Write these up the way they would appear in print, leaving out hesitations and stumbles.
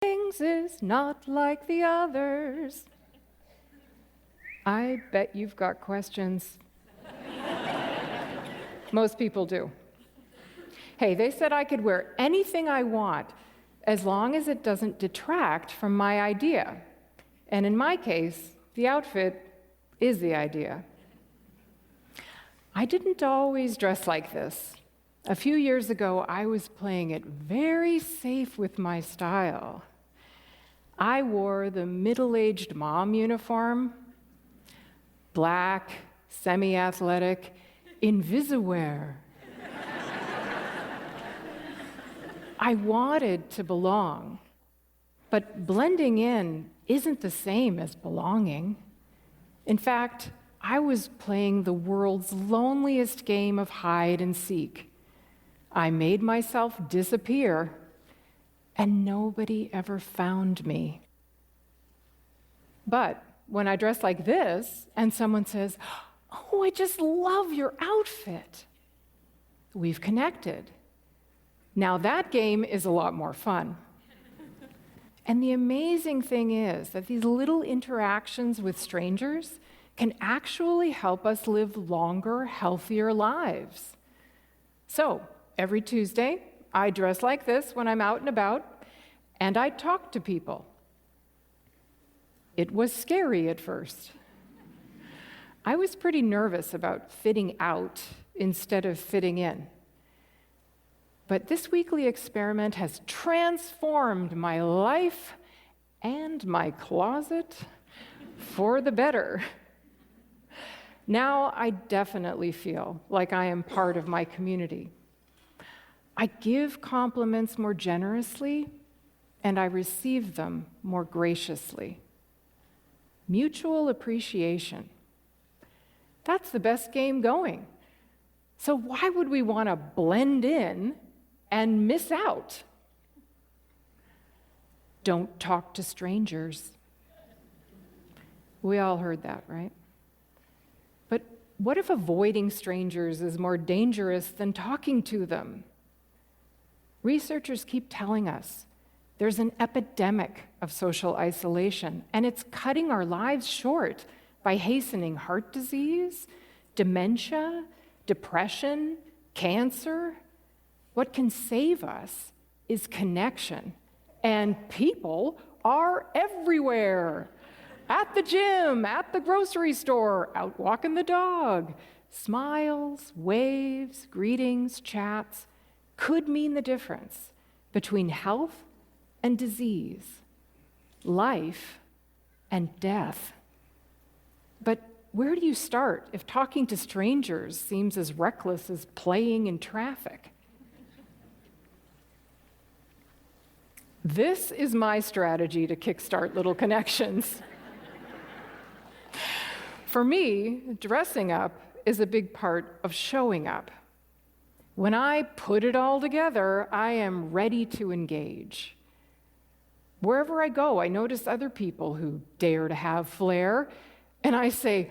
Things is not like the others. I bet you've got questions. Most people do. Hey, they said I could wear anything I want as long as it doesn't detract from my idea. And in my case, the outfit is the idea. I didn't always dress like this. A few years ago, I was playing it very safe with my style. I wore the middle-aged mom uniform, black, semi-athletic, invisiwear. I wanted to belong, but blending in isn't the same as belonging. In fact, I was playing the world's loneliest game of hide and seek. I made myself disappear, and nobody ever found me. But when I dress like this, and someone says, "Oh, I just love your outfit," we've connected. Now that game is a lot more fun. And the amazing thing is that these little interactions with strangers can actually help us live longer, healthier lives. So, every Tuesday, I dress like this when I'm out and about, and I talk to people. It was scary at first. I was pretty nervous about fitting out instead of fitting in. But this weekly experiment has transformed my life and my closet for the better. Now I definitely feel like I am part of my community. I give compliments more generously, and I receive them more graciously. Mutual appreciation. That's the best game going. So why would we want to blend in and miss out? Don't talk to strangers. We all heard that, right? But what if avoiding strangers is more dangerous than talking to them? Researchers keep telling us there's an epidemic of social isolation, and it's cutting our lives short by hastening heart disease, dementia, depression, cancer. What can save us is connection, and people are everywhere. At the gym, at the grocery store, out walking the dog. Smiles, waves, greetings, chats could mean the difference between health and disease, life and death. But where do you start if talking to strangers seems as reckless as playing in traffic? This is my strategy to kickstart little connections. For me, dressing up is a big part of showing up. When I put it all together, I am ready to engage. Wherever I go, I notice other people who dare to have flair, and I say,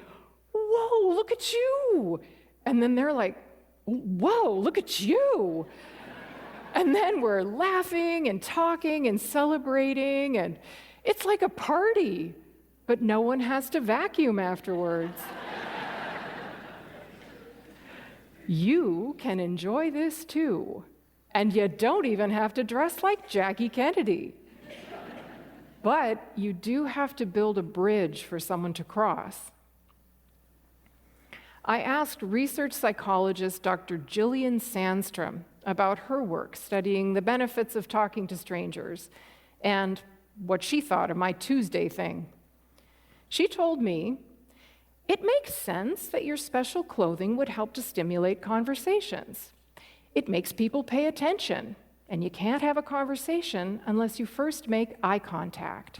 "Whoa, look at you!" And then they're like, "Whoa, look at you!" And then we're laughing and talking and celebrating, and it's like a party, but no one has to vacuum afterwards. You can enjoy this too, and you don't even have to dress like Jackie Kennedy. But you do have to build a bridge for someone to cross. I asked research psychologist Dr. Gillian Sandstrom about her work studying the benefits of talking to strangers and what she thought of my Tuesday thing. She told me, "It makes sense that your special clothing would help to stimulate conversations. It makes people pay attention, and you can't have a conversation unless you first make eye contact.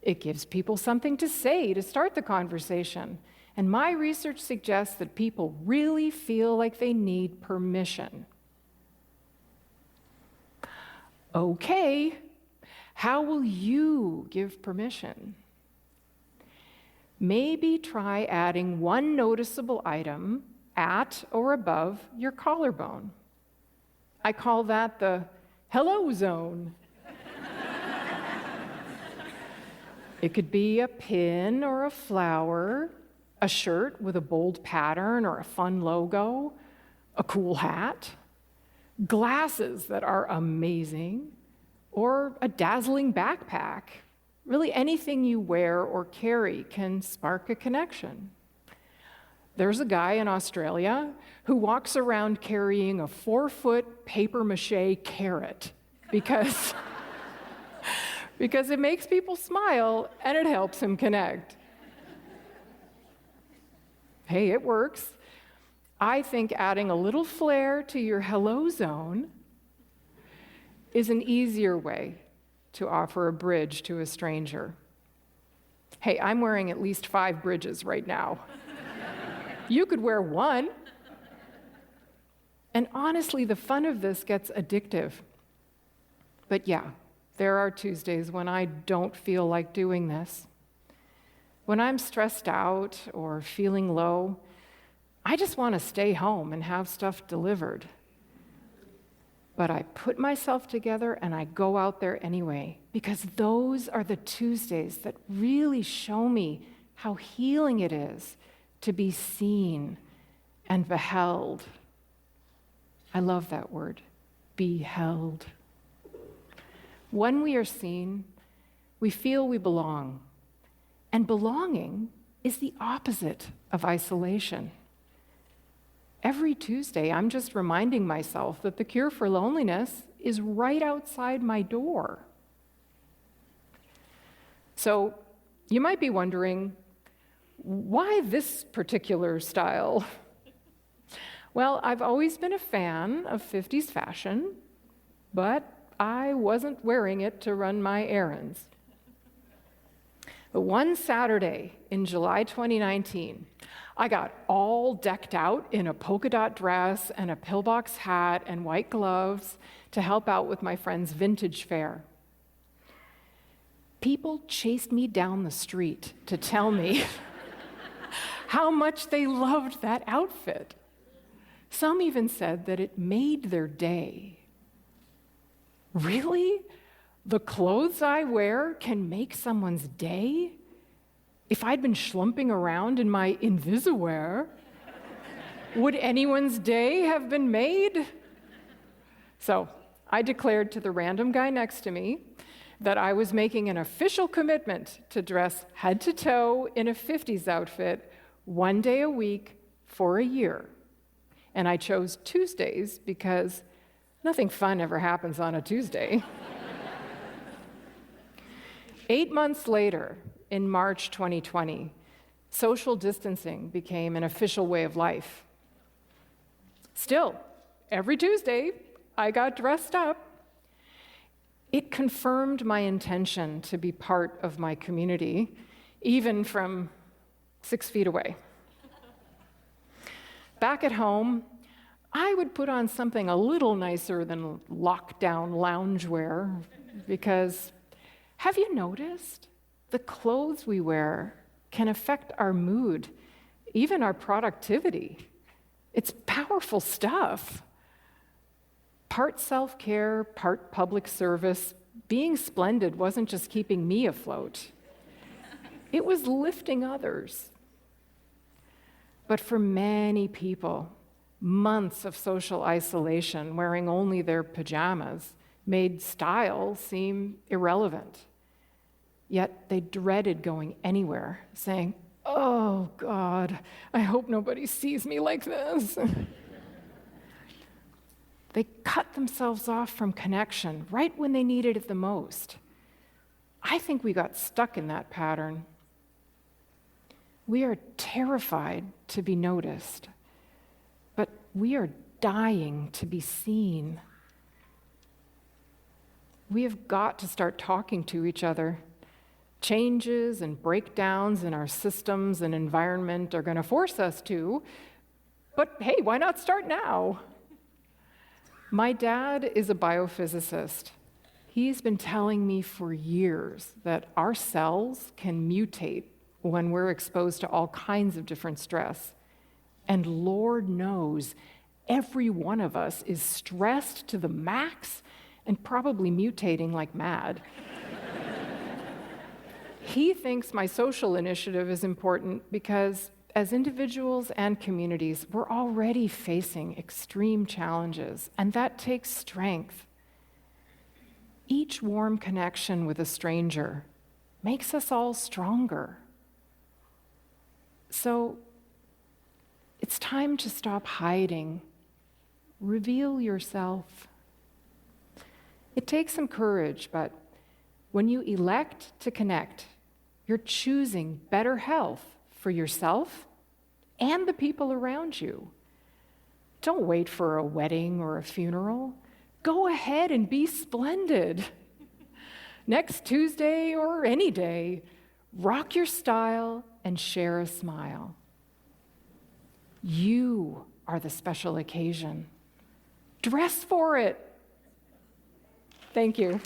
It gives people something to say to start the conversation, and my research suggests that people really feel like they need permission." Okay, how will you give permission? Maybe try adding one noticeable item at or above your collarbone. I call that the hello zone. It could be a pin or a flower, a shirt with a bold pattern or a fun logo, a cool hat, glasses that are amazing, or a dazzling backpack. Really, anything you wear or carry can spark a connection. There's a guy in Australia who walks around carrying a 4-foot papier-mâché carrot because it makes people smile and it helps him connect. Hey, it works. I think adding a little flair to your hello zone is an easier way to offer a bridge to a stranger. Hey, I'm wearing at least 5 bridges right now. You could wear one. And honestly, the fun of this gets addictive. But yeah, there are Tuesdays when I don't feel like doing this. When I'm stressed out or feeling low, I just want to stay home and have stuff delivered. But I put myself together and I go out there anyway, because those are the Tuesdays that really show me how healing it is to be seen and beheld. I love that word, beheld. When we are seen, we feel we belong. And belonging is the opposite of isolation. Every Tuesday, I'm just reminding myself that the cure for loneliness is right outside my door. So you might be wondering, why this particular style? Well, I've always been a fan of 50s fashion, but I wasn't wearing it to run my errands. But one Saturday in July 2019, I got all decked out in a polka dot dress and a pillbox hat and white gloves to help out with my friend's vintage fair. People chased me down the street to tell me how much they loved that outfit. Some even said that it made their day. Really? The clothes I wear can make someone's day? If I'd been schlumping around in my invisiwear, would anyone's day have been made? So I declared to the random guy next to me that I was making an official commitment to dress head to toe in a 50s outfit 1 day a week for a year. And I chose Tuesdays because nothing fun ever happens on a Tuesday. 8 months later, in March 2020, social distancing became an official way of life. Still, every Tuesday, I got dressed up. It confirmed my intention to be part of my community, even from 6 feet away. Back at home, I would put on something a little nicer than lockdown loungewear, because have you noticed? The clothes we wear can affect our mood, even our productivity. It's powerful stuff. Part self-care, part public service. Being splendid wasn't just keeping me afloat. It was lifting others. But for many people, months of social isolation, wearing only their pajamas, made style seem irrelevant. Yet they dreaded going anywhere, saying, "Oh, God, I hope nobody sees me like this." They cut themselves off from connection right when they needed it the most. I think we got stuck in that pattern. We are terrified to be noticed, but we are dying to be seen. We have got to start talking to each other. Changes and breakdowns in our systems and environment are going to force us to, but hey, why not start now? My dad is a biophysicist. He's been telling me for years that our cells can mutate when we're exposed to all kinds of different stress. And Lord knows, every one of us is stressed to the max and probably mutating like mad. He thinks my social initiative is important because as individuals and communities, we're already facing extreme challenges, and that takes strength. Each warm connection with a stranger makes us all stronger. So it's time to stop hiding. Reveal yourself. It takes some courage, but when you elect to connect, you're choosing better health for yourself and the people around you. Don't wait for a wedding or a funeral. Go ahead and be splendid. Next Tuesday or any day, rock your style and share a smile. You are the special occasion. Dress for it. Thank you.